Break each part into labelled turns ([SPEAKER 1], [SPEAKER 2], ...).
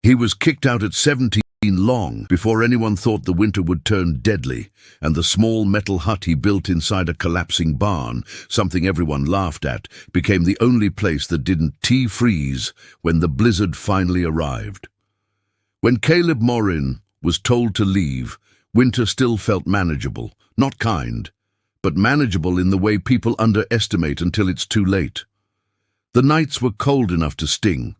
[SPEAKER 1] He was kicked out at 17 long before anyone thought the winter would turn deadly, and the small metal hut he built inside a collapsing barn, something everyone laughed at, became the only place that didn't freeze when the blizzard finally arrived. When Caleb Morin was told to leave, winter still felt manageable, not kind, but manageable in the way people underestimate until it's too late. The nights were cold enough to sting,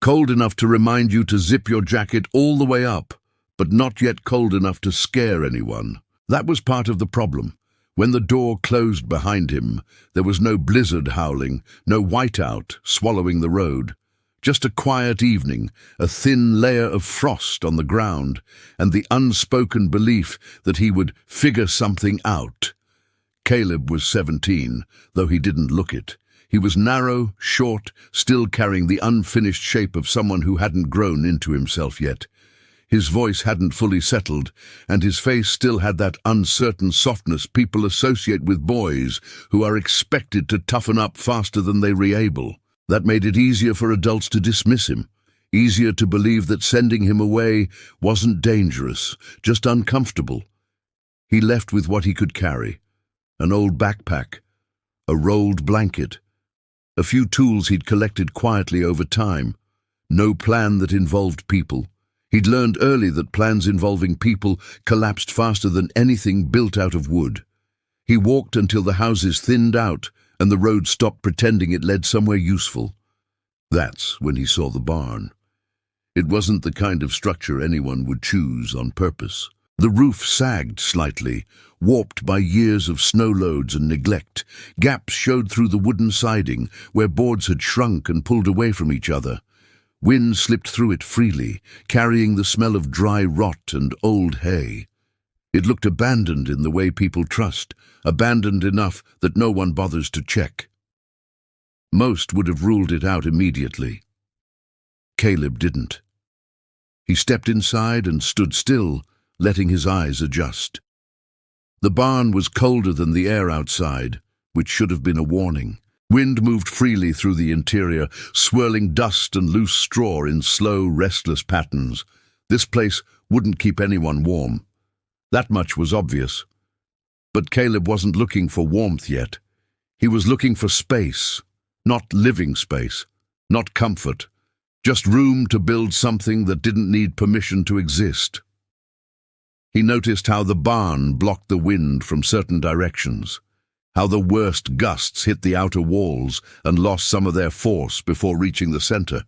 [SPEAKER 1] cold enough to remind you to zip your jacket all the way up, but not yet cold enough to scare anyone. That was part of the problem. When the door closed behind him, there was no blizzard howling, no whiteout swallowing the road. Just a quiet evening, a thin layer of frost on the ground, and the unspoken belief that he would figure something out. Caleb was 17, though he didn't look it. He was narrow, short, still carrying the unfinished shape of someone who hadn't grown into himself yet. His voice hadn't fully settled, and his face still had that uncertain softness people associate with boys who are expected to toughen up faster than they re-able. That made it easier for adults to dismiss him, easier to believe that sending him away wasn't dangerous, just uncomfortable. He left with what he could carry: an old backpack, a rolled blanket, a few tools he'd collected quietly over time. No plan that involved people. He'd learned early that plans involving people collapsed faster than anything built out of wood. He walked until the houses thinned out and the road stopped pretending it led somewhere useful. That's when he saw the barn. It wasn't the kind of structure anyone would choose on purpose. The roof sagged slightly, warped by years of snow loads and neglect. Gaps showed through the wooden siding, where boards had shrunk and pulled away from each other. Wind slipped through it freely, carrying the smell of dry rot and old hay. It looked abandoned in the way people trust, abandoned enough that no one bothers to check. Most would have ruled it out immediately. Caleb didn't. He stepped inside and stood still, letting his eyes adjust. The barn was colder than the air outside, which should have been a warning. Wind moved freely through the interior, swirling dust and loose straw in slow, restless patterns. This place wouldn't keep anyone warm. That much was obvious. But Caleb wasn't looking for warmth yet. He was looking for space, not living space, not comfort, just room to build something that didn't need permission to exist. He noticed how the barn blocked the wind from certain directions, how the worst gusts hit the outer walls and lost some of their force before reaching the center.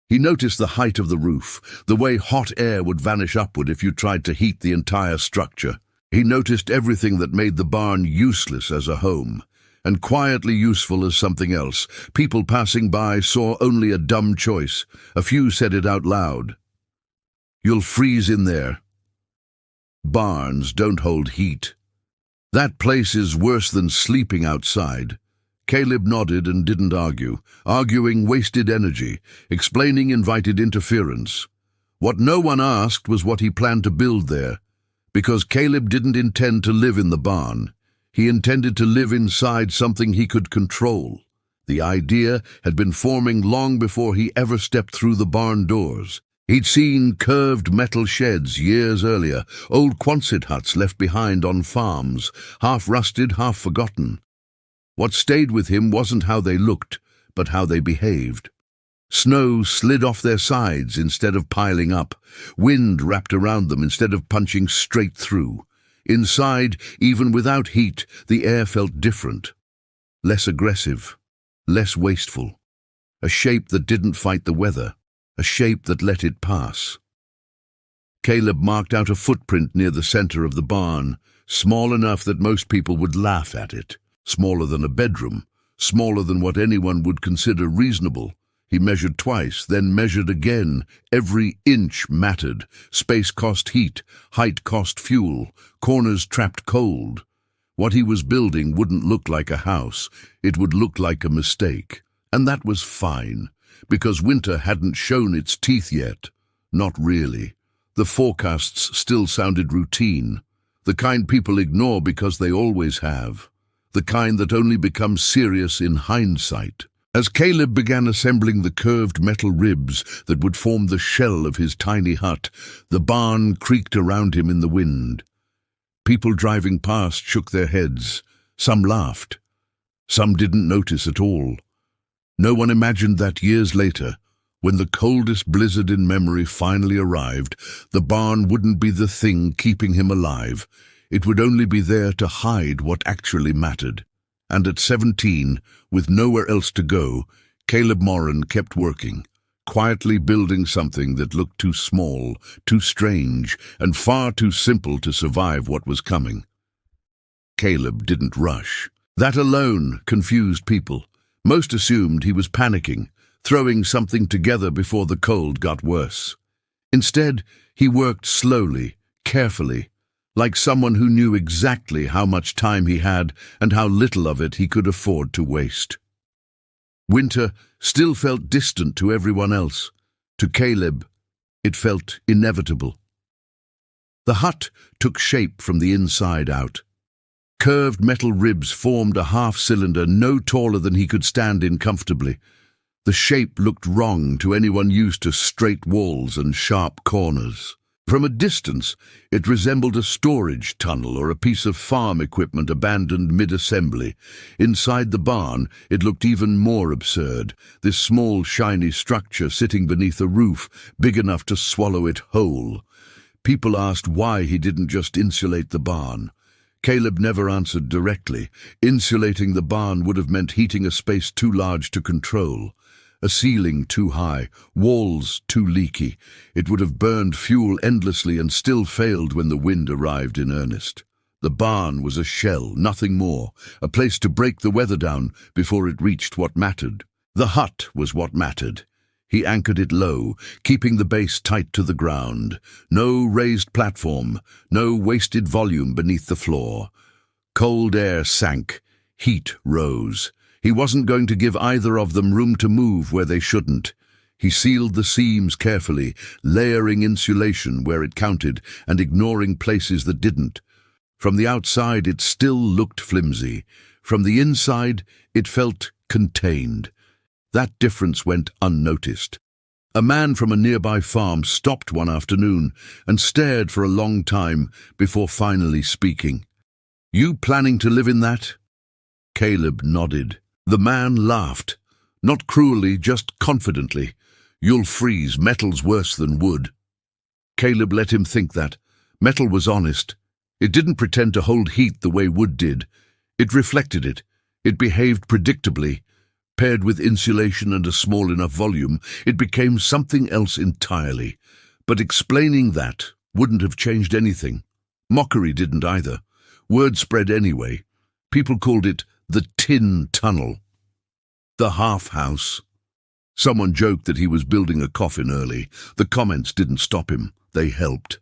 [SPEAKER 1] He noticed the height of the roof, the way hot air would vanish upward if you tried to heat the entire structure. He noticed everything that made the barn useless as a home, and quietly useful as something else. People passing by saw only a dumb choice. A few said it out loud. "You'll freeze in there." Barns don't hold heat. That place is worse than sleeping outside. Caleb nodded and didn't argue. Arguing wasted energy. Explaining invited interference. What no one asked was what he planned to build there, because Caleb didn't intend to live in the barn. He intended to live inside something he could control. The idea had been forming long before he ever stepped through the barn doors. He'd seen curved metal sheds years earlier, old Quonset huts left behind on farms, half rusted, half forgotten. What stayed with him wasn't how they looked, but how they behaved. Snow slid off their sides instead of piling up. Wind wrapped around them instead of punching straight through. Inside, even without heat, the air felt different. Less aggressive, less wasteful. A shape that didn't fight the weather. A shape that let it pass. Caleb marked out a footprint near the center of the barn, small enough that most people would laugh at it. Smaller than a bedroom, smaller than what anyone would consider reasonable. He measured twice, then measured again. Every inch mattered. Space cost heat, height cost fuel, corners trapped cold. What he was building wouldn't look like a house. It would look like a mistake. And that was fine, because winter hadn't shown its teeth yet. Not really. The forecasts still sounded routine, the kind people ignore because they always have, the kind that only becomes serious in hindsight. As Caleb began assembling the curved metal ribs that would form the shell of his tiny hut, the barn creaked around him in the wind. People driving past shook their heads. Some laughed. Some didn't notice at all. No one imagined that years later, when the coldest blizzard in memory finally arrived, the barn wouldn't be the thing keeping him alive. It would only be there to hide what actually mattered. And at 17, with nowhere else to go, Caleb Moran kept working, quietly building something that looked too small, too strange, and far too simple to survive what was coming. Caleb didn't rush. That alone confused people. Most assumed he was panicking, throwing something together before the cold got worse. Instead, he worked slowly, carefully, like someone who knew exactly how much time he had and how little of it he could afford to waste. Winter still felt distant to everyone else. To Caleb, it felt inevitable. The hut took shape from the inside out. Curved metal ribs formed a half-cylinder no taller than he could stand in comfortably. The shape looked wrong to anyone used to straight walls and sharp corners. From a distance, it resembled a storage tunnel or a piece of farm equipment abandoned mid-assembly. Inside the barn, it looked even more absurd, this small, shiny structure sitting beneath a roof big enough to swallow it whole. People asked why he didn't just insulate the barn. Caleb never answered directly. Insulating the barn would have meant heating a space too large to control. A ceiling too high, walls too leaky. It would have burned fuel endlessly and still failed when the wind arrived in earnest. The barn was a shell, nothing more, a place to break the weather down before it reached what mattered. The hut was what mattered. He anchored it low, keeping the base tight to the ground. No raised platform, no wasted volume beneath the floor. Cold air sank, heat rose. He wasn't going to give either of them room to move where they shouldn't. He sealed the seams carefully, layering insulation where it counted and ignoring places that didn't. From the outside, it still looked flimsy. From the inside, it felt contained. That difference went unnoticed. A man from a nearby farm stopped one afternoon and stared for a long time before finally speaking. "You planning to live in that?" Caleb nodded. The man laughed, not cruelly, just confidently. "You'll freeze. Metal's worse than wood." Caleb let him think that. Metal was honest. It didn't pretend to hold heat the way wood did. It reflected it. It behaved predictably. Paired with insulation and a small enough volume, it became something else entirely. But explaining that wouldn't have changed anything. Mockery didn't either. Word spread anyway. People called it the Tin Tunnel. The Half House. Someone joked that he was building a coffin early. The comments didn't stop him. They helped.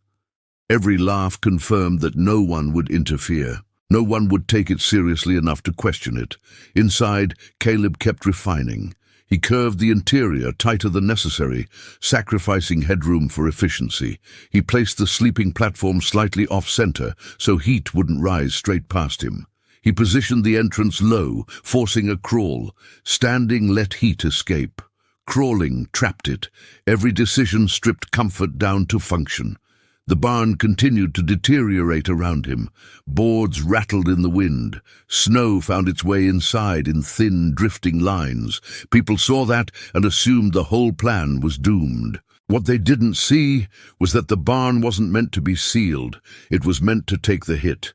[SPEAKER 1] Every laugh confirmed that no one would interfere. No one would take it seriously enough to question it. Inside, Caleb kept refining. He curved the interior tighter than necessary, sacrificing headroom for efficiency. He placed the sleeping platform slightly off-center so heat wouldn't rise straight past him. He positioned the entrance low, forcing a crawl. Standing let heat escape. Crawling trapped it. Every decision stripped comfort down to function. The barn continued to deteriorate around him. Boards rattled in the wind. Snow found its way inside in thin, drifting lines. People saw that and assumed the whole plan was doomed. What they didn't see was that the barn wasn't meant to be sealed. It was meant to take the hit.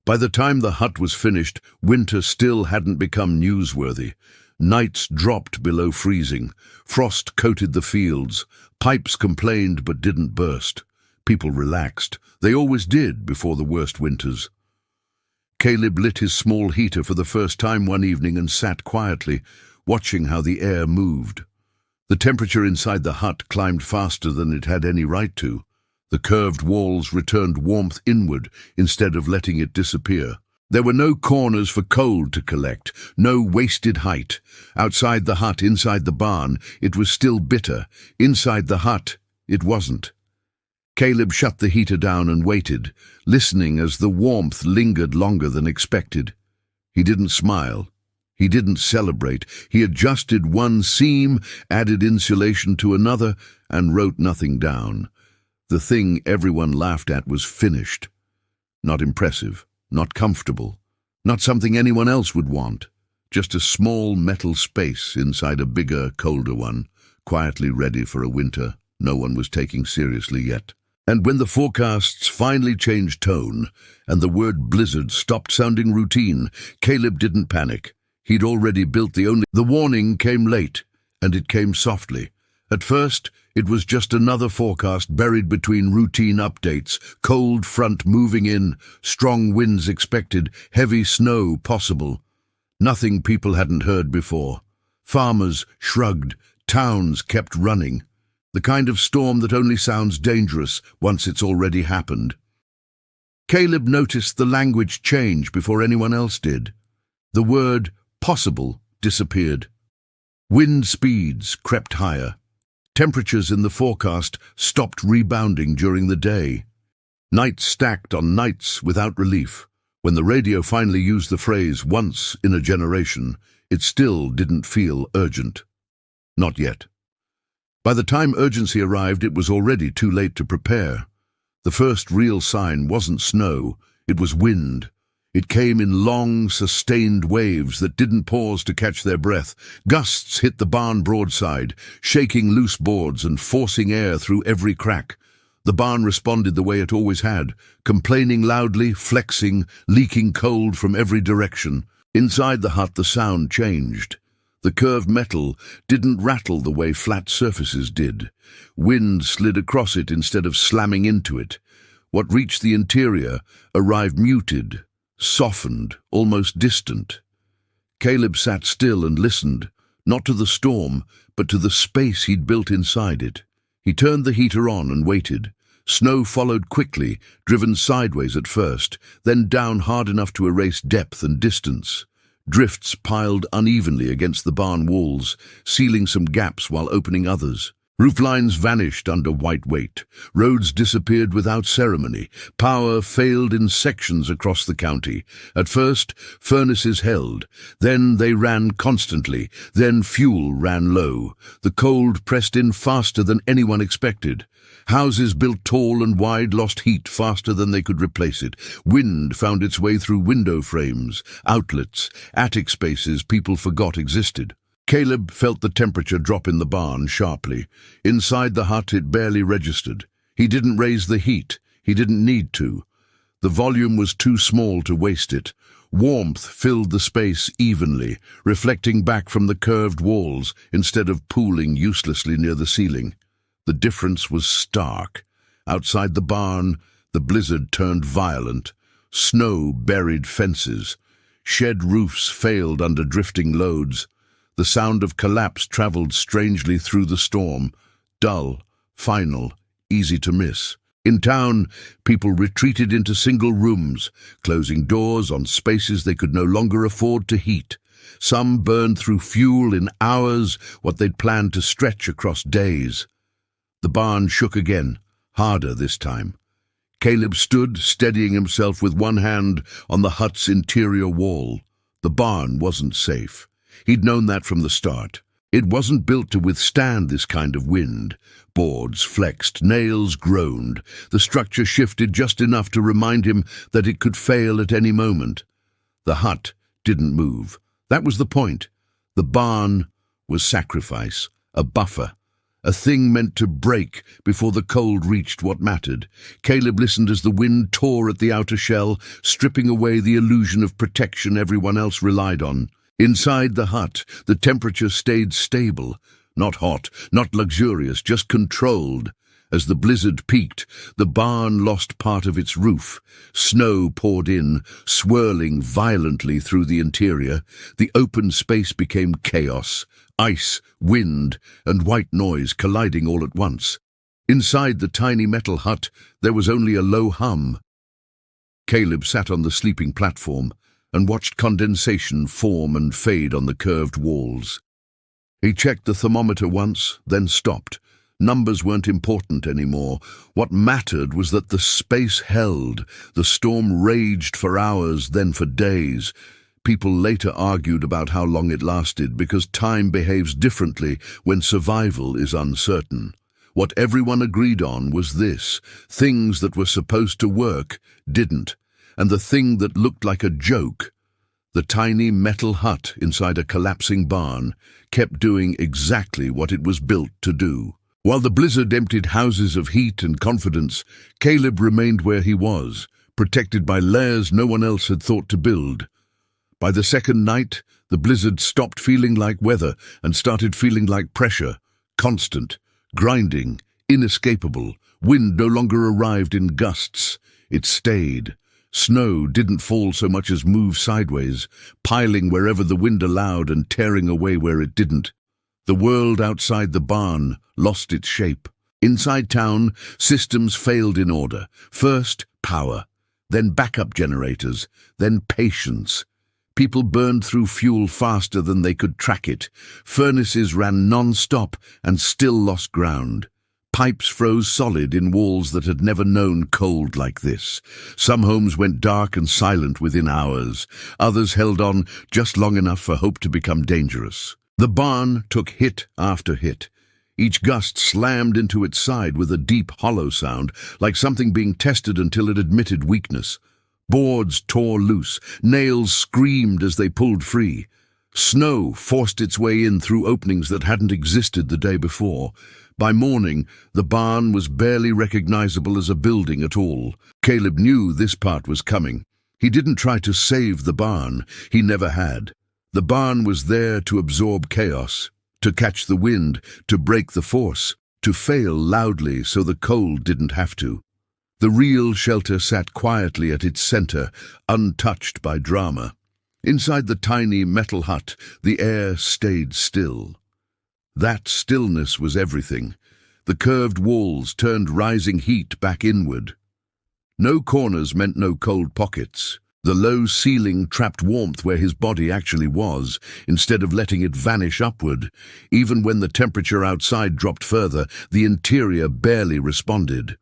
[SPEAKER 1] By the time the hut was finished, winter still hadn't become newsworthy. Nights dropped below freezing. Frost coated the fields. Pipes complained but didn't burst. People relaxed. They always did before the worst winters. Caleb lit his small heater for the first time one evening and sat quietly, watching how the air moved. The temperature inside the hut climbed faster than it had any right to. The curved walls returned warmth inward instead of letting it disappear. There were no corners for cold to collect, no wasted height. Outside the hut, inside the barn, it was still bitter. Inside the hut, it wasn't. Caleb shut the heater down and waited, listening as the warmth lingered longer than expected. He didn't smile. He didn't celebrate. He adjusted one seam, added insulation to another, and wrote nothing down. The thing everyone laughed at was finished. Not impressive, not comfortable, not something anyone else would want. Just a small metal space inside a bigger, colder one, quietly ready for a winter no one was taking seriously yet. And when the forecasts finally changed tone and the word blizzard stopped sounding routine, Caleb didn't panic. He'd already built The warning came late, and it came softly. At first, it was just another forecast buried between routine updates, cold front moving in, strong winds expected, heavy snow possible. Nothing people hadn't heard before. Farmers shrugged, towns kept running. The kind of storm that only sounds dangerous once it's already happened. Caleb noticed the language change before anyone else did. The word possible disappeared. Wind speeds crept higher. Temperatures in the forecast stopped rebounding during the day. Nights stacked on nights without relief. When the radio finally used the phrase once in a generation, it still didn't feel urgent. Not yet. By the time urgency arrived, it was already too late to prepare. The first real sign wasn't snow, it was wind. It came in long, sustained waves that didn't pause to catch their breath. Gusts hit the barn broadside, shaking loose boards and forcing air through every crack. The barn responded the way it always had, complaining loudly, flexing, leaking cold from every direction. Inside the hut, the sound changed. The curved metal didn't rattle the way flat surfaces did. Wind slid across it instead of slamming into it. What reached the interior arrived muted, softened, almost distant. Caleb sat still and listened, not to the storm, but to the space he'd built inside it. He turned the heater on and waited. Snow followed quickly, driven sideways at first, then down hard enough to erase depth and distance. Drifts piled unevenly against the barn walls, sealing some gaps while opening others. Rooflines vanished under white weight. Roads disappeared without ceremony. Power failed in sections across the county. At first, furnaces held. Then they ran constantly. Then fuel ran low. The cold pressed in faster than anyone expected. Houses built tall and wide lost heat faster than they could replace it. Wind found its way through window frames, outlets, attic spaces people forgot existed. Caleb felt the temperature drop in the barn sharply. Inside the hut, it barely registered. He didn't raise the heat. He didn't need to. The volume was too small to waste it. Warmth filled the space evenly, reflecting back from the curved walls instead of pooling uselessly near the ceiling. The difference was stark. Outside the barn, the blizzard turned violent. Snow buried fences. Shed roofs failed under drifting loads. The sound of collapse traveled strangely through the storm, dull, final, easy to miss. In town, people retreated into single rooms, closing doors on spaces they could no longer afford to heat. Some burned through fuel in hours what they'd planned to stretch across days. The barn shook again, harder this time. Caleb stood, steadying himself with one hand on the hut's interior wall. The barn wasn't safe. He'd known that from the start. It wasn't built to withstand this kind of wind. Boards flexed, nails groaned. The structure shifted just enough to remind him that it could fail at any moment. The hut didn't move. That was the point. The barn was sacrifice, a buffer. A thing meant to break before the cold reached what mattered. Caleb listened as the wind tore at the outer shell, stripping away the illusion of protection everyone else relied on. Inside the hut, the temperature stayed stable. Not hot, not luxurious, just controlled. As the blizzard peaked, the barn lost part of its roof. Snow poured in, swirling violently through the interior. The open space became chaos. Ice, wind, and white noise colliding all at once. Inside the tiny metal hut, there was only a low hum. Caleb sat on the sleeping platform and watched condensation form and fade on the curved walls. He checked the thermometer once, then stopped. Numbers weren't important anymore. What mattered was that the space held. The storm raged for hours, then for days. People later argued about how long it lasted because time behaves differently when survival is uncertain. What everyone agreed on was this: things that were supposed to work didn't, and the thing that looked like a joke, the tiny metal hut inside a collapsing barn, kept doing exactly what it was built to do. While the blizzard emptied houses of heat and confidence, Caleb remained where he was, protected by layers no one else had thought to build. By the second night, the blizzard stopped feeling like weather and started feeling like pressure, constant, grinding, inescapable. Wind no longer arrived in gusts. It stayed. Snow didn't fall so much as move sideways, piling wherever the wind allowed and tearing away where it didn't. The world outside the barn lost its shape. Inside town, systems failed in order. First, power, then backup generators, then patience. People burned through fuel faster than they could track it. Furnaces ran non-stop and still lost ground. Pipes froze solid in walls that had never known cold like this. Some homes went dark and silent within hours. Others held on just long enough for hope to become dangerous. The barn took hit after hit. Each gust slammed into its side with a deep, hollow sound, like something being tested until it admitted weakness. Boards tore loose. Nails screamed as they pulled free. Snow forced its way in through openings that hadn't existed the day before. By morning, the barn was barely recognizable as a building at all. Caleb knew this part was coming. He didn't try to save the barn. He never had. The barn was there to absorb chaos, to catch the wind, to break the force, to fail loudly so the cold didn't have to. The real shelter sat quietly at its center, untouched by drama. Inside the tiny metal hut, the air stayed still. That stillness was everything. The curved walls turned rising heat back inward. No corners meant no cold pockets. The low ceiling trapped warmth where his body actually was, instead of letting it vanish upward. Even when the temperature outside dropped further, the interior barely responded.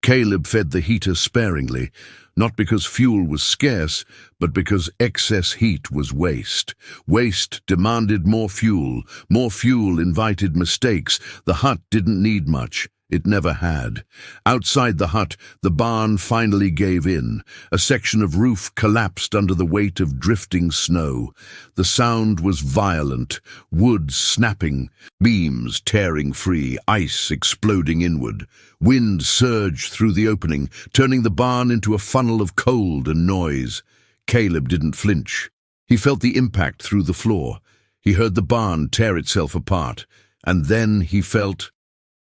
[SPEAKER 1] Caleb fed the heater sparingly, not because fuel was scarce, but because excess heat was waste. Waste demanded more fuel. More fuel invited mistakes. The hut didn't need much. It never had. Outside the hut, the barn finally gave in. A section of roof collapsed under the weight of drifting snow. The sound was violent, wood snapping, beams tearing free, ice exploding inward. Wind surged through the opening, turning the barn into a funnel of cold and noise. Caleb didn't flinch. He felt the impact through the floor. He heard the barn tear itself apart. And then he felt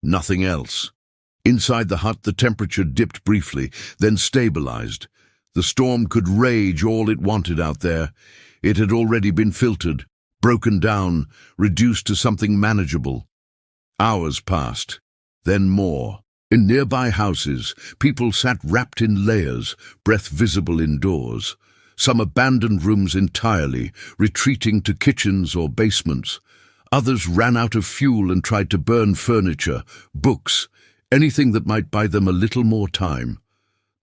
[SPEAKER 1] nothing else. Inside the hut, the temperature dipped briefly, then stabilized. The storm could rage all it wanted out there. It had already been filtered, broken down, reduced to something manageable. Hours passed, then more. In nearby houses, people sat wrapped in layers, breath visible indoors. Some abandoned rooms entirely, retreating to kitchens or basements. Others ran out of fuel and tried to burn furniture, books, anything that might buy them a little more time.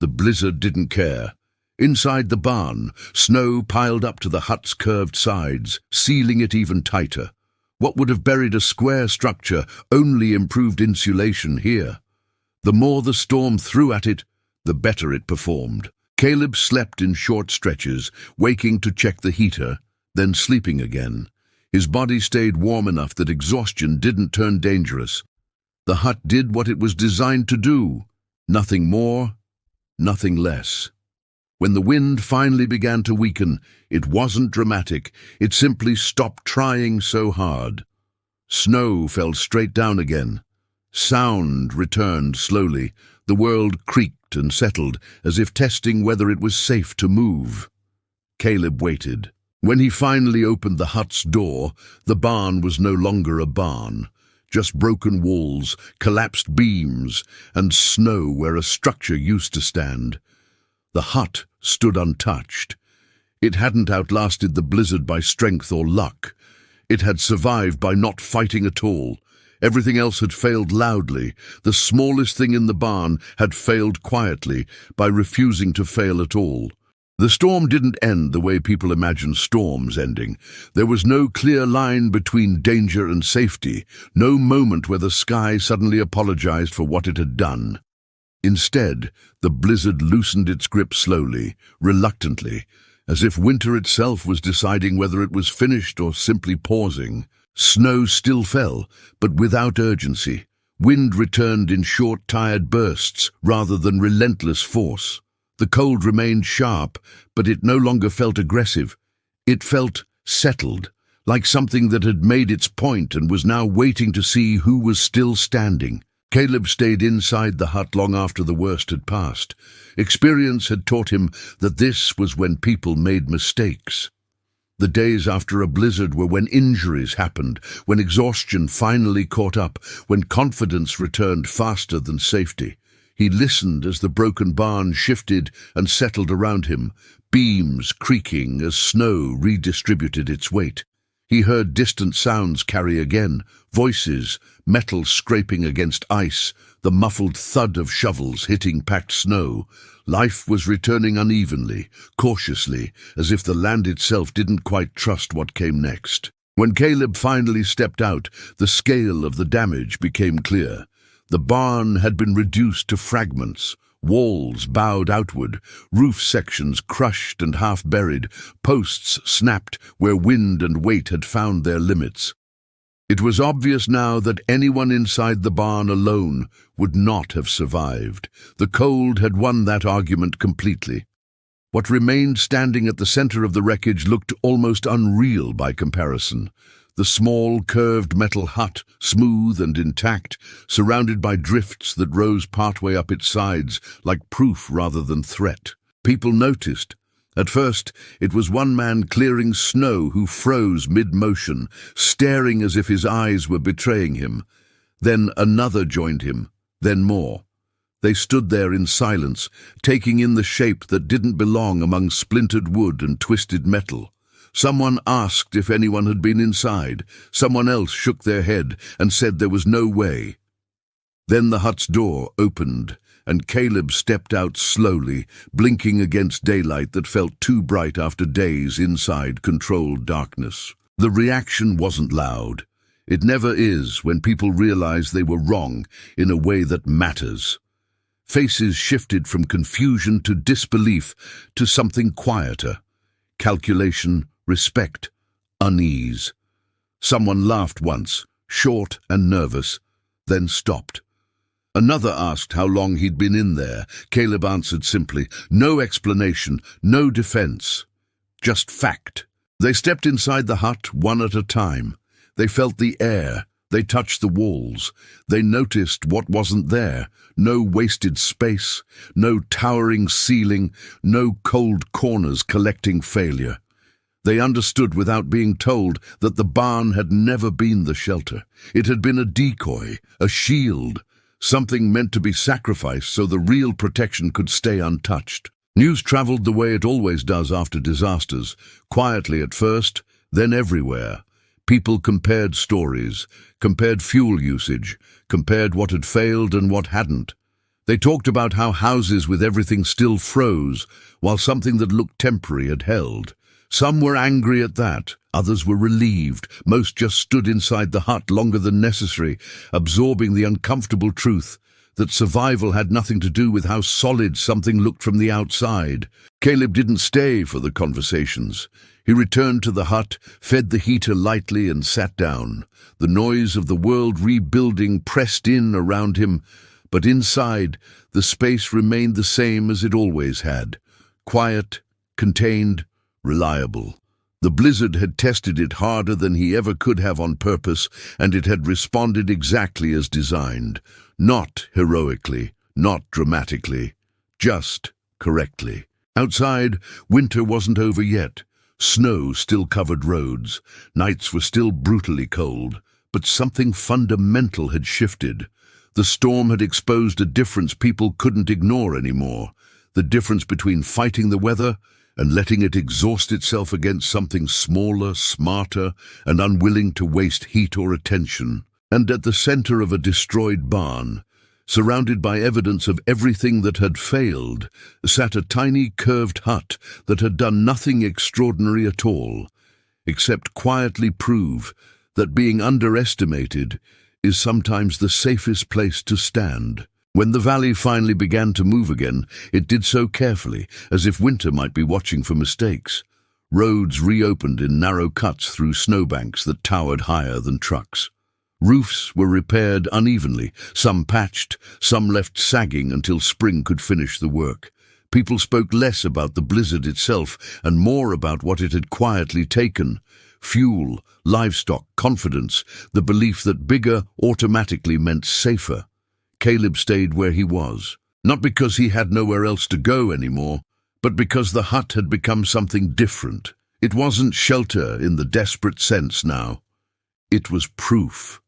[SPEAKER 1] The blizzard didn't care. Inside the barn, snow piled up to the hut's curved sides, sealing it even tighter. What would have buried a square structure only improved insulation here. The more the storm threw at it, the better it performed. Caleb slept in short stretches, waking to check the heater, then sleeping again. His body stayed warm enough that exhaustion didn't turn dangerous. The hut did what it was designed to do. Nothing more, nothing less. When the wind finally began to weaken, it wasn't dramatic. It simply stopped trying so hard. Snow fell straight down again. Sound returned slowly. The world creaked and settled, as if testing whether it was safe to move. Caleb waited. When he finally opened the hut's door, the barn was no longer a barn. Just broken walls, collapsed beams, and snow where a structure used to stand. The hut stood untouched. It hadn't outlasted the blizzard by strength or luck. It had survived by not fighting at all. Everything else had failed loudly. The smallest thing in the barn had failed quietly by refusing to fail at all. The storm didn't end the way people imagine storms ending. There was no clear line between danger and safety, no moment where the sky suddenly apologized for what it had done. Instead, the blizzard loosened its grip slowly, reluctantly, as if winter itself was deciding whether it was finished or simply pausing. Snow still fell, but without urgency. Wind returned in short, tired bursts rather than relentless force. The cold remained sharp, but it no longer felt aggressive. It felt settled, like something that had made its point and was now waiting to see who was still standing. Caleb stayed inside the hut long after the worst had passed. Experience had taught him that this was when people made mistakes. The days after a blizzard were when injuries happened, when exhaustion finally caught up, when confidence returned faster than safety. He listened as the broken barn shifted and settled around him, beams creaking as snow redistributed its weight. He heard distant sounds carry again, voices, metal scraping against ice, the muffled thud of shovels hitting packed snow. Life was returning unevenly, cautiously, as if the land itself didn't quite trust what came next. When Caleb finally stepped out, the scale of the damage became clear. The barn had been reduced to fragments, walls bowed outward, roof sections crushed and half buried, posts snapped where wind and weight had found their limits. It was obvious now that anyone inside the barn alone would not have survived. The cold had won that argument completely. What remained standing at the center of the wreckage looked almost unreal by comparison. The small, curved metal hut, smooth and intact, surrounded by drifts that rose partway up its sides, like proof rather than threat. People noticed. At first, it was one man clearing snow who froze mid-motion, staring as if his eyes were betraying him. Then another joined him, then more. They stood there in silence, taking in the shape that didn't belong among splintered wood and twisted metal. Someone asked if anyone had been inside. Someone else shook their head and said there was no way. Then the hut's door opened, and Caleb stepped out slowly, blinking against daylight that felt too bright after days inside controlled darkness. The reaction wasn't loud. It never is when people realize they were wrong in a way that matters. Faces shifted from confusion to disbelief to something quieter. Calculation, respect, unease. Someone laughed once, short and nervous, then stopped. Another asked how long he'd been in there. Caleb answered simply, no explanation, no defense, just fact. They stepped inside the hut one at a time. They felt the air. They touched the walls. They noticed what wasn't there. No wasted space, no towering ceiling, no cold corners collecting failure. They understood without being told that the barn had never been the shelter. It had been a decoy, a shield, something meant to be sacrificed so the real protection could stay untouched. News traveled the way it always does after disasters, quietly at first, then everywhere. People compared stories, compared fuel usage, compared what had failed and what hadn't. They talked about how houses with everything still froze, while something that looked temporary had held. Some were angry at that, others were relieved, most just stood inside the hut longer than necessary, absorbing the uncomfortable truth that survival had nothing to do with how solid something looked from the outside. Caleb didn't stay for the conversations. He returned to the hut, fed the heater lightly and sat down. The noise of the world rebuilding pressed in around him, but inside, the space remained the same as it always had. Quiet, contained, reliable. The blizzard had tested it harder than he ever could have on purpose, and it had responded exactly as designed. Not heroically, not dramatically, just correctly. Outside, winter wasn't over yet. Snow still covered roads. Nights were still brutally cold, but something fundamental had shifted. The storm had exposed a difference people couldn't ignore anymore. The difference between fighting the weather and letting it exhaust itself against something smaller, smarter, and unwilling to waste heat or attention. And at the center of a destroyed barn, Surrounded by evidence of everything that had failed, sat a tiny curved hut that had done nothing extraordinary at all, except quietly prove that being underestimated is sometimes the safest place to stand. When the valley finally began to move again, it did so carefully, as if winter might be watching for mistakes. Roads reopened in narrow cuts through snowbanks that towered higher than trucks. Roofs were repaired unevenly, some patched, some left sagging until spring could finish the work. People spoke less about the blizzard itself and more about what it had quietly taken: fuel, livestock, confidence, the belief that bigger automatically meant safer. Caleb stayed where he was, not because he had nowhere else to go anymore, but because the hut had become something different. It wasn't shelter in the desperate sense now. It was proof.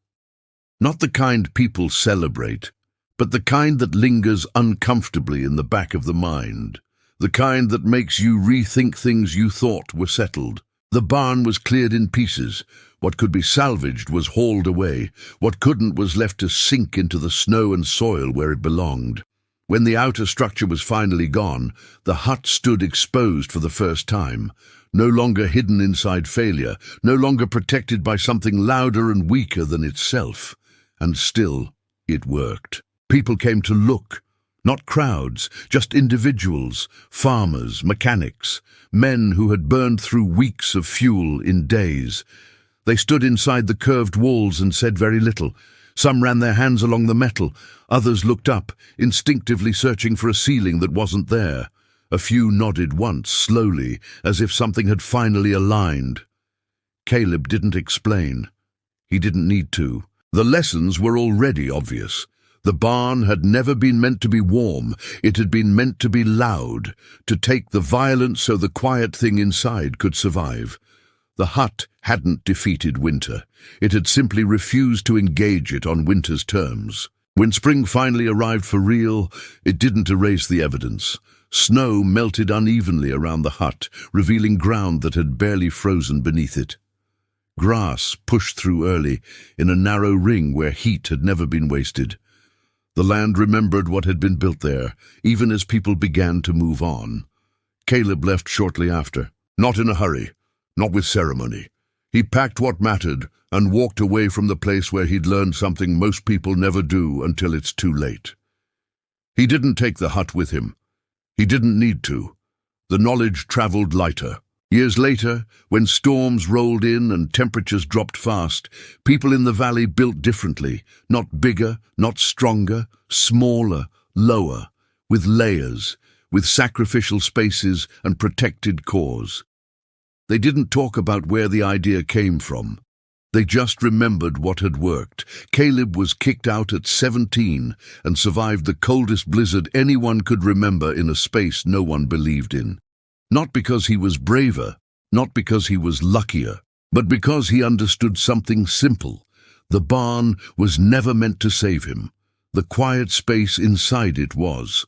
[SPEAKER 1] Not the kind people celebrate, but the kind that lingers uncomfortably in the back of the mind, the kind that makes you rethink things you thought were settled. The barn was cleared in pieces. What could be salvaged was hauled away. What couldn't was left to sink into the snow and soil where it belonged. When the outer structure was finally gone, the hut stood exposed for the first time, no longer hidden inside failure, no longer protected by something louder and weaker than itself. And still, it worked. People came to look. Not crowds, just individuals, farmers, mechanics, men who had burned through weeks of fuel in days. They stood inside the curved walls and said very little. Some ran their hands along the metal. Others looked up, instinctively searching for a ceiling that wasn't there. A few nodded once, slowly, as if something had finally aligned. Caleb didn't explain. He didn't need to. The lessons were already obvious. The barn had never been meant to be warm. It had been meant to be loud, to take the violence so the quiet thing inside could survive. The hut hadn't defeated winter. It had simply refused to engage it on winter's terms. When spring finally arrived for real, it didn't erase the evidence. Snow melted unevenly around the hut, revealing ground that had barely frozen beneath it. Grass pushed through early, in a narrow ring where heat had never been wasted. The land remembered what had been built there, even as people began to move on. Caleb left shortly after, not in a hurry, not with ceremony. He packed what mattered and walked away from the place where he'd learned something most people never do until it's too late. He didn't take the hut with him. He didn't need to. The knowledge traveled lighter. Years later, when storms rolled in and temperatures dropped fast, people in the valley built differently, not bigger, not stronger, smaller, lower, with layers, with sacrificial spaces and protected cores. They didn't talk about where the idea came from. They just remembered what had worked. Caleb was kicked out at 17 and survived the coldest blizzard anyone could remember in a space no one believed in. Not because he was braver, not because he was luckier, but because he understood something simple. The barn was never meant to save him. The quiet space inside it was.